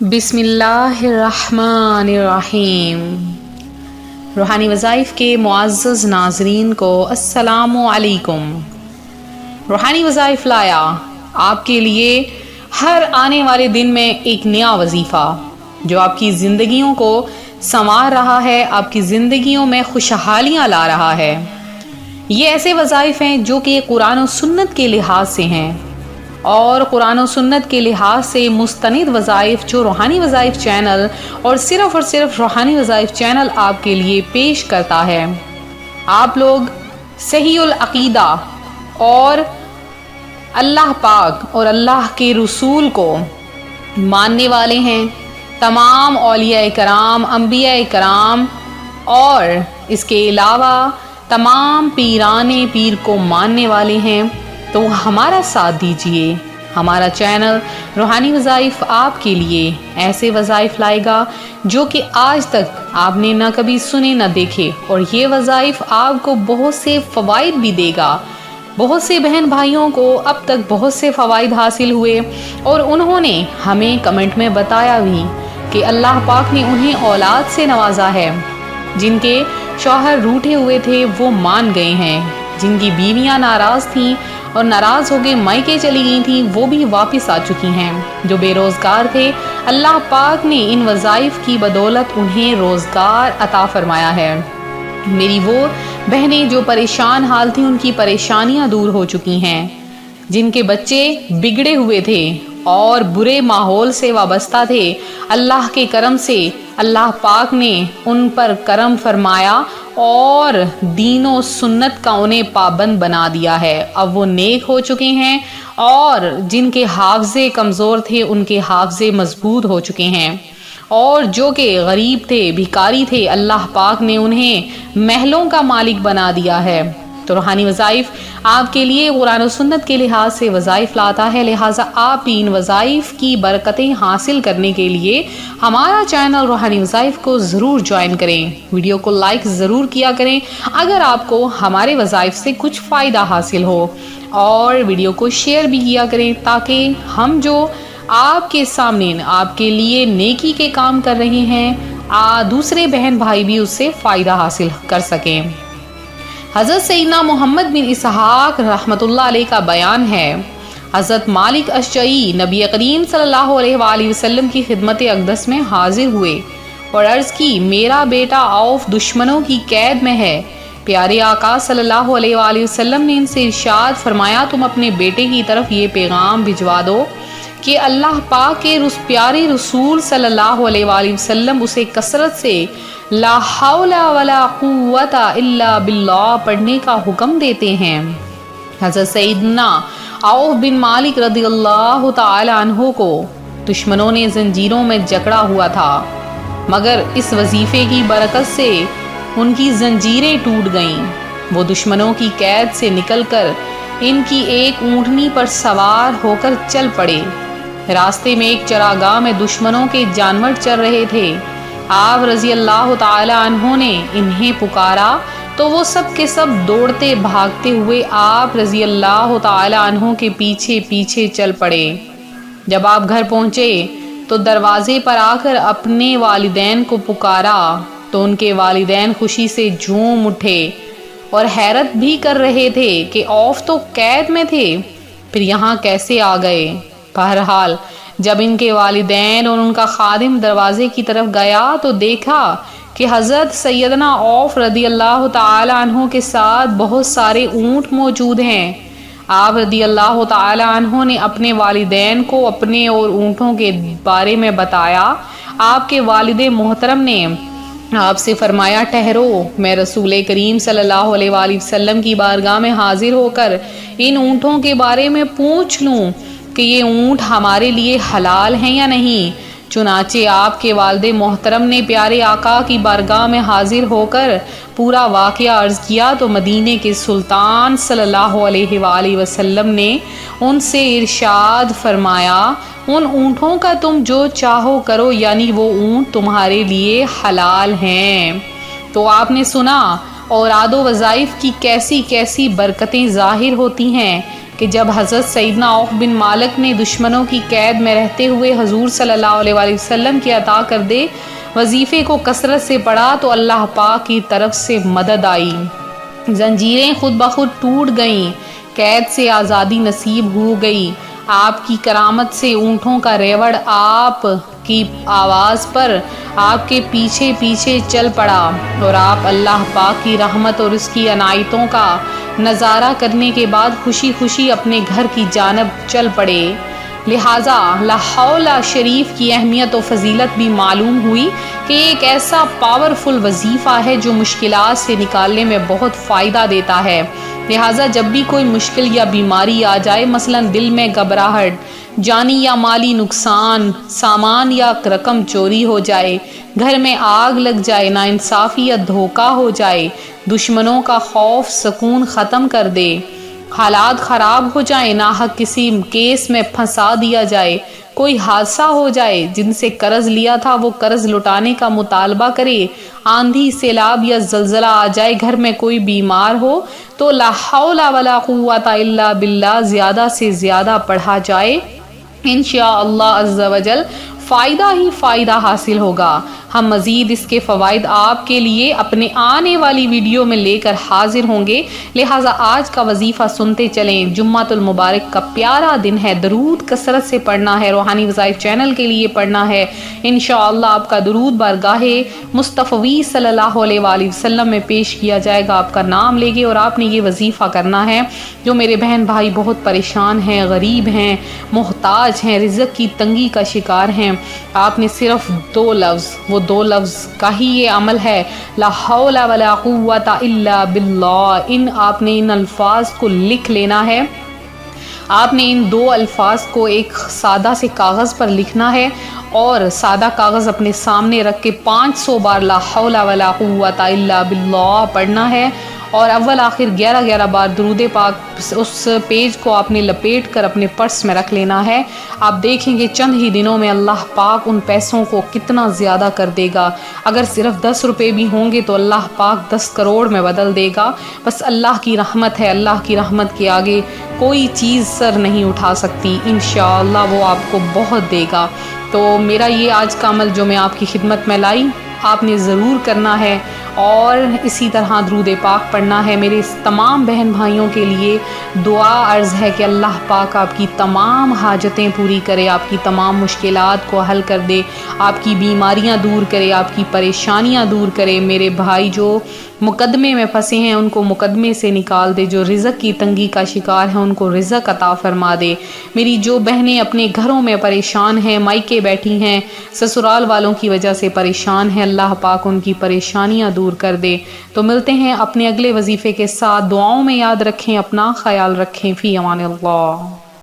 بسم اللہ الرحمن الرحیم۔ روحانی وظائف کے معزز ناظرین کو السلام علیکم۔ روحانی وظائف لایا آپ کے لیے ہر آنے والے دن میں ایک نیا وظیفہ جو آپ کی زندگیوں کو سنوار رہا ہے، آپ کی زندگیوں میں خوشحالیاں لا رہا ہے۔ یہ ایسے وظائف ہیں جو کہ قرآن و سنت کے لحاظ سے ہیں، اور قرآن و سنت کے لحاظ سے مستند وظائف جو روحانی وظائف چینل اور صرف روحانی وظائف چینل آپ کے لیے پیش کرتا ہے۔ آپ لوگ صحیح العقیدہ اور اللہ پاک اور اللہ کے رسول کو ماننے والے ہیں، تمام اولیاء کرام، انبیاء کرام اور اس کے علاوہ تمام پیران پیر کو ماننے والے ہیں، تو ہمارا ساتھ دیجئے۔ ہمارا چینل روحانی وظائف آپ کے لیے ایسے وظائف لائے گا جو کہ آج تک آپ نے نہ کبھی سنے نہ دیکھے، اور یہ وظائف آپ کو بہت سے فوائد بھی دے گا۔ بہت سے بہن بھائیوں کو اب تک بہت سے فوائد حاصل ہوئے، اور انہوں نے ہمیں کمنٹ میں بتایا بھی کہ اللہ پاک نے انہیں اولاد سے نوازا ہے۔ جن کے شوہر روٹھے ہوئے تھے وہ مان گئے ہیں، جن کی بیویاں ناراض تھیں اور ناراض ہو کے مائکے چلی گئی تھیں وہ بھی واپس آ چکی ہیں، جو بے روزگار تھے اللہ پاک نے ان وظائف کی بدولت انہیں روزگار عطا فرمایا ہے۔ میری وہ بہنیں جو پریشان حال تھیں ان کی پریشانیاں دور ہو چکی ہیں، جن کے بچے بگڑے ہوئے تھے اور برے ماحول سے وابستہ تھے، اللہ کے کرم سے اللہ پاک نے ان پر کرم فرمایا اور دین و سنت کا انہیں پابند بنا دیا ہے۔ اب وہ نیک ہو چکے ہیں، اور جن کے حافظے کمزور تھے ان کے حافظے مضبوط ہو چکے ہیں، اور جو کہ غریب تھے، بھکاری تھے، اللہ پاک نے انہیں محلوں کا مالک بنا دیا ہے۔ تو روحانی وظائف آپ کے لیے قرآن و سنت کے لحاظ سے وظائف لاتا ہے، لہٰذا آپ ان وظائف کی برکتیں حاصل کرنے کے لیے ہمارا چینل روحانی وظائف کو ضرور جوائن کریں، ویڈیو کو لائک ضرور کیا کریں اگر آپ کو ہمارے وظائف سے کچھ فائدہ حاصل ہو، اور ویڈیو کو شیئر بھی کیا کریں تاکہ ہم جو آپ کے سامنے آپ کے لیے نیکی کے کام کر رہے ہیں دوسرے بہن بھائی بھی اس سے فائدہ حاصل کر سکیں۔ حضرت سیدنا محمد بن اسحاق رحمۃ اللہ علیہ کا بیان ہے، حضرت مالک اشجعی نبی کریم صلی اللہ علیہ وآلہ وسلم کی خدمت اقدس میں حاضر ہوئے اور عرض کی، میرا بیٹا عوف دشمنوں کی قید میں ہے۔ پیارے آقا صلی اللہ علیہ وآلہ وسلم نے ان سے ارشاد فرمایا، تم اپنے بیٹے کی طرف یہ پیغام بھجوا دو کہ اللہ پاک کے پیارے رسول صلی اللہ علیہ وآلہ وسلم اسے کثرت سے لا حول ولا قوت الا باللہ پڑھنے کا حکم دیتے ہیں۔ حضرت سیدنا عوف بن مالک رضی اللہ تعالی عنہ کو دشمنوں نے زنجیروں میں جکڑا ہوا تھا، مگر اس وظیفے کی برکت سے ان کی زنجیریں ٹوٹ گئیں۔ وہ دشمنوں کی قید سے نکل کر ان کی ایک اونٹنی پر سوار ہو کر چل پڑے۔ راستے میں ایک چراگاہ میں دشمنوں کے جانور چر رہے تھے۔ آپ رضی اللہ تعالی عنہ نے انہیں پکارا تو وہ سب کے سب دوڑتے بھاگتے ہوئے آپ رضی اللہ تعالی عنہ کے پیچھے پیچھے چل پڑے۔ جب آپ گھر پہنچے تو دروازے پر آ کر اپنے والدین کو پکارا تو ان کے والدین خوشی سے جھوم اٹھے اور حیرت بھی کر رہے تھے کہ عوف تو قید میں تھے، پھر یہاں کیسے آ گئے۔ بہرحال جب ان کے والدین اور ان کا خادم دروازے کی طرف گیا تو دیکھا کہ حضرت سیدنا عوف رضی اللہ تعالی عنہ کے ساتھ بہت سارے اونٹ موجود ہیں۔ آپ رضی اللہ تعالی عنہ نے اپنے والدین کو اپنے اور اونٹوں کے بارے میں بتایا۔ آپ کے والد محترم نے آپ سے فرمایا، ٹھہرو، میں رسول کریم صلی اللہ علیہ وآلہ وسلم کی بارگاہ میں حاضر ہو کر ان اونٹوں کے بارے میں پوچھ لوں کہ یہ اونٹ ہمارے لیے حلال ہیں یا نہیں۔ چنانچہ آپ کے والد محترم نے پیارے آقا کی بارگاہ میں حاضر ہو کر پورا واقعہ عرض کیا تو مدینے کے سلطان صلی اللہ علیہ وآلہ وسلم نے ان سے ارشاد فرمایا، ان اونٹوں کا تم جو چاہو کرو، یعنی وہ اونٹ تمہارے لیے حلال ہیں۔ تو آپ نے سنا اوراد و وظائف کی کیسی کیسی برکتیں ظاہر ہوتی ہیں کہ جب حضرت سیدنا عوف بن مالک نے دشمنوں کی قید میں رہتے ہوئے حضور صلی اللہ علیہ وآلہ وسلم کی عطا کردے وظیفے کو کثرت سے پڑھا تو اللہ پاک کی طرف سے مدد آئی، زنجیریں خود بخود ٹوٹ گئیں، قید سے آزادی نصیب ہو گئی۔ آپ کی کرامت سے اونٹوں کا ریوڑ آپ کی آواز پر آپ کے پیچھے پیچھے چل پڑا، اور آپ اللہ پاک کی رحمت اور اس کی عنایتوں کا نظارہ کرنے کے بعد خوشی خوشی اپنے گھر کی جانب چل پڑے۔ لہٰذا لا حول شریف کی اہمیت و فضیلت بھی معلوم ہوئی کہ یہ ایک ایسا پاورفل وظیفہ ہے جو مشکلات سے نکالنے میں بہت فائدہ دیتا ہے۔ لہٰذا جب بھی کوئی مشکل یا بیماری آ جائے، مثلا دل میں گھبراہٹ، جانی یا مالی نقصان، سامان یا رقم چوری ہو جائے، گھر میں آگ لگ جائے، ناانصافی یا دھوکہ ہو جائے، دشمنوں کا خوف سکون ختم کر دے، حالات خراب ہو جائیں، ناحق کسی کیس میں پھنسا دیا جائے، کوئی حادثہ ہو جائے، جن سے قرض لیا تھا وہ قرض لٹانے کا مطالبہ کرے، آندھی، سیلاب یا زلزلہ آ جائے، گھر میں کوئی بیمار ہو، تو لا حول ولا قوت الا باللہ زیادہ سے زیادہ پڑھا جائے، انشاءاللہ عز و جل فائدہ ہی فائدہ حاصل ہوگا۔ ہم مزید اس کے فوائد آپ کے لیے اپنے آنے والی ویڈیو میں لے کر حاضر ہوں گے، لہٰذا آج کا وظیفہ سنتے چلیں۔ جمعۃ المبارک کا پیارا دن ہے، درود کثرت سے پڑھنا ہے، روحانی وظائف چینل کے لیے پڑھنا ہے۔ انشاءاللہ آپ کا درود بارگاہ مصطفی صلی اللہ علیہ وآلہ وسلم میں پیش کیا جائے گا، آپ کا نام لے گے اور آپ نے یہ وظیفہ کرنا ہے۔ جو میرے بہن بھائی بہت پریشان ہیں، غریب ہیں، محتاج ہیں، رزق کی تنگی کا شکار ہیں، آپ نے صرف دو لفظ کا ہی یہ عمل ہے، لا حول ولا قوت الا باللہ، آپ نے ان الفاظ کو لکھ لینا ہے۔ آپ نے ان دو الفاظ کو ایک سادہ سے کاغذ پر لکھنا ہے اور سادہ کاغذ اپنے سامنے رکھ کے 500 بار لا حول ولا قوت الا باللہ پڑھنا ہے، اور اول آخر 11 بار درود پاک اس پیج کو آپ نے لپیٹ کر اپنے پرس میں رکھ لینا ہے۔ آپ دیکھیں گے چند ہی دنوں میں اللہ پاک ان پیسوں کو کتنا زیادہ کر دے گا۔ اگر صرف 10 روپے بھی ہوں گے تو اللہ پاک 10 کروڑ میں بدل دے گا۔ بس اللہ کی رحمت ہے، اللہ کی رحمت کے آگے کوئی چیز سر نہیں اٹھا سکتی، انشاءاللہ وہ آپ کو بہت دے گا۔ تو میرا یہ آج کا عمل جو میں آپ کی خدمت میں لائی، آپ نے ضرور کرنا ہے، اور اسی طرح درود پاک پڑھنا ہے۔ میرے اس تمام بہن بھائیوں کے لیے دعا عرض ہے کہ اللہ پاک آپ کی تمام حاجتیں پوری کرے، آپ کی تمام مشکلات کو حل کر دے، آپ کی بیماریاں دور کرے، آپ کی پریشانیاں دور کرے۔ میرے بھائی جو مقدمے میں پھنسے ہیں ان کو مقدمے سے نکال دے، جو رزق کی تنگی کا شکار ہیں ان کو رزق عطا فرما دے۔ میری جو بہنیں اپنے گھروں میں پریشان ہیں، مائکے بیٹھی ہیں، سسرال والوں کی وجہ سے پریشان ہیں، اللہ پاک ان کی پریشانیاں دور کر دے۔ تو ملتے ہیں اپنے اگلے وظیفے کے ساتھ، دعاؤں میں یاد رکھیں، اپنا خیال رکھیں، فی امان اللہ۔